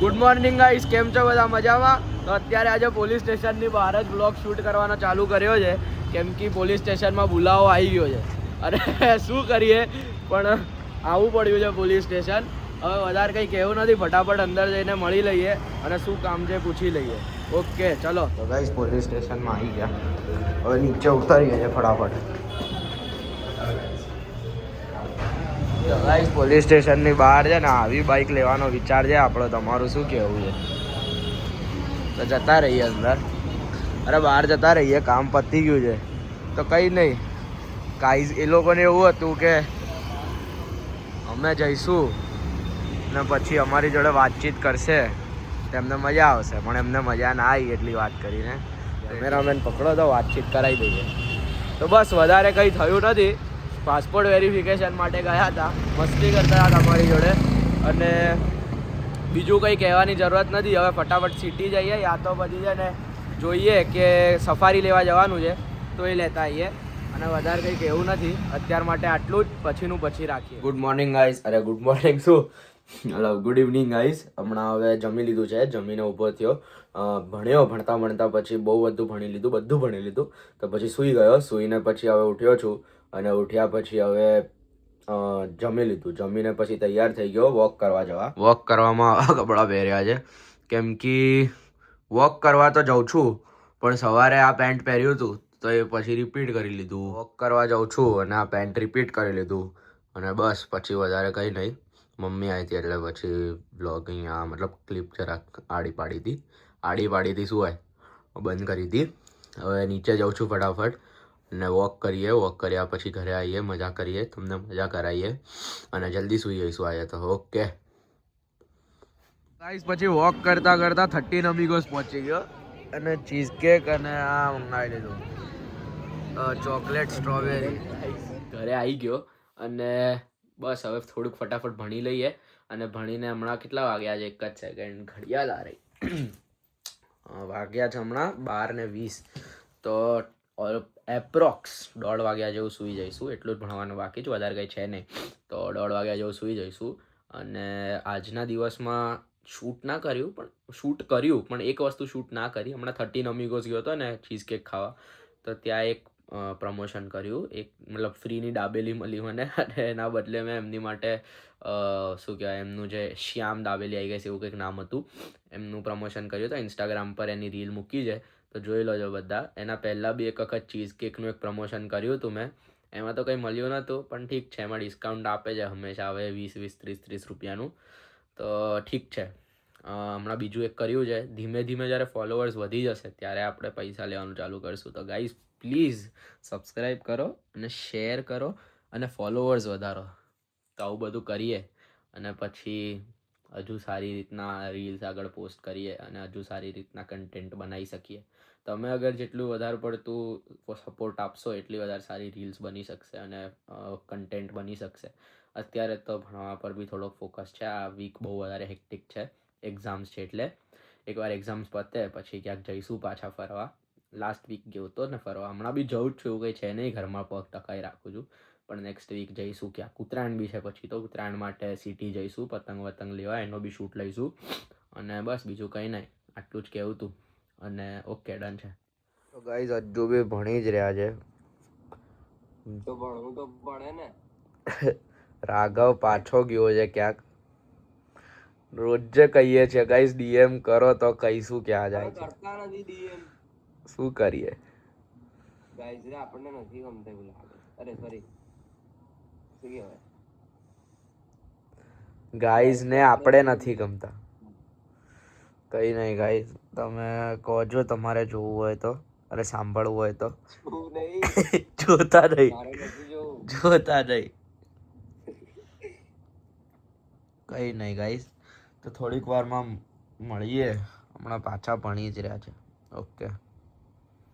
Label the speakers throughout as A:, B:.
A: Good morning guys, કેમ છો બધા? મજામાં? તો અત્યારે આજે પોલીસ સ્ટેશનની બહાર જ બ્લોગ શૂટ કરવાનો ચાલુ કર્યો છે, કેમ કે પોલીસ સ્ટેશનમાં બોલાવો આવી ગયો છે. અરે શું કરીએ, પણ આવવું પડ્યું છે પોલીસ સ્ટેશન. હવે વધારે કંઈ કહેવું નથી, ફટાફટ અંદર જઈને મળી લઈએ અને શું કામ છે પૂછી લઈએ. ઓકે ચલો. તો ગાઈસ પોલીસ સ્ટેશનમાં આવી ગયા, હવે નીચે ઉતરીએ છે ફટાફટ. ગાઈસ પોલીસ સ્ટેશનની બહાર છે ને આવી બાઇક લેવાનો વિચાર છે આપણો. તમારું શું કહેવું છે? તો જતા રહીએ અંદર. અરે બહાર જતા રહીએ, કામ પતી ગયું છે તો કંઈ નહીં. ગાઈસ એ લોકોને એવું હતું કે અમે જઈશું ને પછી અમારી જોડે વાતચીત કરશે, તેમને મજા આવશે, પણ એમને મજા ના આવી એટલી વાત કરીને. કેમેરામેન પકડો તો વાતચીત કરાવી દઈએ. તો બસ વધારે કંઈ થયું નથી. પાસપોર્ટ વેરિફિકેશન માટે ગયા હતા, મસ્તી કરતા હતા તમારી જોડે, અને બીજું કંઈ કહેવાની જરૂરત નથી. હવે ફટાફટ સિટી જઈએ, યા તો પછી છે ને જોઈએ કે સફારી લેવા જવાનું છે તો એ લેતા આવીએ, અને વધારે કંઈ કહેવું નથી અત્યાર માટે. આટલું જ, પછીનું પછી રાખીએ. Good morning guys. અરે ગુડ મોર્નિંગ શું, હલો ગુડ ઇવનિંગ ગાઈસ. હમણાં હવે જમી લીધું છે, જમીને ઊભો થયો, ભણ્યો, ભણતા પછી બહુ બધું ભણી લીધું તો પછી સૂઈ ગયો. સૂઈને પછી હવે ઉઠ્યો છું, અને ઉઠ્યા પછી હવે જમી લીધું. જમીને પછી તૈયાર થઈ ગયો વોક કરવા જવા. વોક કરવામાં કપડાં પહેર્યા છે, કેમ કે વોક કરવા તો જાઉં છું, પણ સવારે આ પેન્ટ પહેર્યું હતું તો એ પછી રિપીટ કરી લીધું. વોક કરવા જાઉં છું અને આ પેન્ટ રિપીટ કરી લીધું, અને બસ પછી વધારે કંઈ નહીં. મમ્મી આવી હતી એટલે પછી બ્લોગ અહીંયા મતલબ ક્લિપ જરાક આડી પાડી હતી. શું હોય, બંધ કરી હતી. હવે નીચે જાઉં છું ફટાફટ ને વોક કરીએ. વોક કર્યા પછી ઘરે આવીએ, મજા કરીએ, તમને મજા કરાવીએ, અને જલ્દી સૂઈ જઈશું આજે તો. ઓકે ગાઈસ, પછી વોક કરતા 13 અમીગોસ પહોંચી ગયો, અને ચીઝ કેક અને આ મંગાવી લીધું ચોકલેટ સ્ટ્રોબેરી. ઘરે આવી ગયો, અને બસ હવે થોડુંક ફટાફટ ભણી લઈએ, અને ભણીને હમણાં કેટલા વાગ્યા છે, 1 જ સેકન્ડ ઘડિયાળ આ રહી, વાગ્યા છે હમણાં 12:20. તો એપ્રોક્સ 1:30 વાગ્યા જેવું સૂઈ જઈશું. એટલું જ ભણવાનું બાકી છે, વધારે કંઈ છે નહીં. તો 1:30 વાગ્યા જેવું સૂઈ જઈશું. અને આજના દિવસમાં શૂટ કર્યું, પણ એક વસ્તુ શૂટ ના કરી. હમણાં 13 અમીગોસ ગયો હતો ને ચીઝ કેક ખાવા, તો ત્યાં એક પ્રમોશન કર્યું, એક મતલબ ફ્રીની દાબેલી મળી મને, અને એના બદલે મેં એમની માટે શું કહેવાય, એમનું જે શ્યામ દાબેલી આવી ગઈ છે એવું કંઈક નામ હતું, એમનું પ્રમોશન કર્યું હતું. ઇન્સ્ટાગ્રામ પર એની રીલ મૂકી છે, તો જોઈ લોજો બધા. એના પહેલાં બી એક વખત ચીઝ કેકનું એક પ્રમોશન કર્યું હતું મેં, એમાં તો કંઈ મળ્યું નહોતું, પણ ઠીક છે, એમાં ડિસ્કાઉન્ટ આપે છે હંમેશા, હવે 20, 30 રૂપિયાનું, તો ઠીક છે. હમણાં બીજું એક કર્યું છે. ધીમે ધીમે જ્યારે ફોલોવર્સ વધી જશે ત્યારે આપણે પૈસા લેવાનું ચાલુ કરીશું. તો ગાઈઝ પ્લીઝ સબસ્ક્રાઈબ કરો અને શેર કરો અને ફોલોવર્સ વધારો. તો આવું બધું કરીએ, અને પછી હજુ સારી રીતના રીલ્સ આગળ પોસ્ટ કરીએ, અને હજુ સારી રીતના કન્ટેન્ટ બનાવી શકીએ. તમે અગર જેટલું વધારે પડતું સપોર્ટ આપશો એટલી વધારે સારી રીલ્સ બની શકશે, અને કન્ટેન્ટ બની શકશે. અત્યારે તો ભણવા પર બી થોડોક ફોકસ છે. આ વીક બહુ વધારે હેક્ટિક છે, એક્ઝામ્સ છે, એટલે એકવાર એક્ઝામ્સ પતે પછી ક્યાંક જઈશું પાછા ફરવા. લાસ્ટ વીક ગયો હતો ને ફરવા, હમણાં બી જવું જ છું, એવું કંઈ છે નહીં, ઘરમાં પગ ટકાઈ રાખું છું, પણ નેક્સ્ટ વીક જઈશું ક્યાંક. ઉત્તરાયણ બી છે પછી, તો ઉત્તરાયણ માટે સિટી જઈશું, પતંગ લેવા, એનો બી શૂટ લઈશું, અને બસ બીજું કંઈ નહીં. આટલું જ કહેવું હતું, અને ઓકે ડન છે. તો ગાઈઝ હજુ બી ભણી જ રહ્યા છે, તો ભણવું તો પડે ને. રાઘવ પાછો ગયો છે ક્યાંક. રોજે કહીએ છીએ ગાઈઝ ડીએમ કરો, તો કહીશું ક્યાં જાય છે. કરતા નથી ડીએમ, શું કરીએ ગાઈઝ, આપણને નથી ગમતા એવું લાગે. અરે સોરી, શું કહેવાય, ગાઈઝ ને આપણે નથી ગમતા. કઈ નહીં ગાઈઝ, તમે કહો છો તમારે જોવું હોય તો, અરે સાંભળવું હોય તો. જોતા નહીં કઈ નહીં ગાઈઝ. તો થોડીક વારમાં મળીએ, હમણાં પાછા ભણી જ રહ્યા છે. ઓકે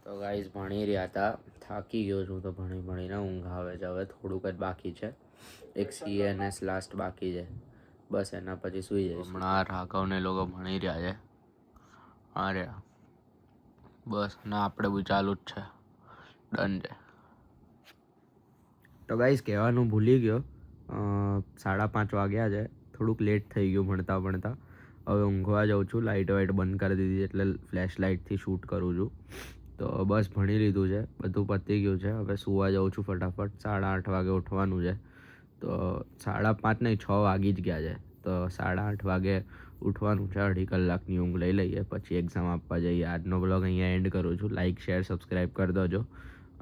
A: તો ગાઈઝ ભણી રહ્યા હતા, થાકી ગયો છું, તો ભણીને ઊંઘ આવે છે. હવે થોડુંક જ બાકી છે, એક CNS લાસ્ટ બાકી છે, બસ એના પછી સૂઈ જઈશ. હમણાં રાઘવને લોકો ભણી રહ્યા છે, અરે બસ, ને આપણે બી ચાલુ જ છે, ડન છે. તો ગાઈઝ કહેવાનું ભૂલી ગયો, 5:30 વાગ્યા છે, થોડુંક લેટ થઈ ગયું ભણતા. હવે ઊંઘવા જાઉં છું. લાઇટ વાઇટ બંધ કરી દીધી એટલે ફ્લેશ લાઇટથી શૂટ કરું છું. તો બસ ભણી લીધું છે, બધું પતી ગયું છે. હવે સૂવા જાઉં છું ફટાફટ. 8:30 વાગે ઉઠવાનું છે. તો 5:30 નહીં, 6 વાગી જ ગયા છે. તો 8:30 વાગે ઉઠવાનું છે. 2.5 કલાકની ઊંઘ લઈ લઈએ, પછી એક્ઝામ આપવા જઈએ. આજનો બ્લોગ અહીંયા એન્ડ કરું છું. લાઇક શેર સબસ્ક્રાઈબ કરી દેજો,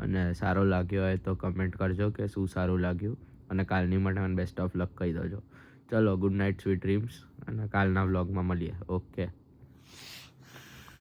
A: અને સારો લાગ્યો હોય તો કમેન્ટ કરજો કે શું સારું લાગ્યું, અને કાલની માટે મને બેસ્ટ ઓફ લક કહી દેજો. ચલો, ગુડ નાઇટ, સ્વીટ ડ્રીમ્સ, અને કાલના બ્લોગમાં મળીએ. ઓકે.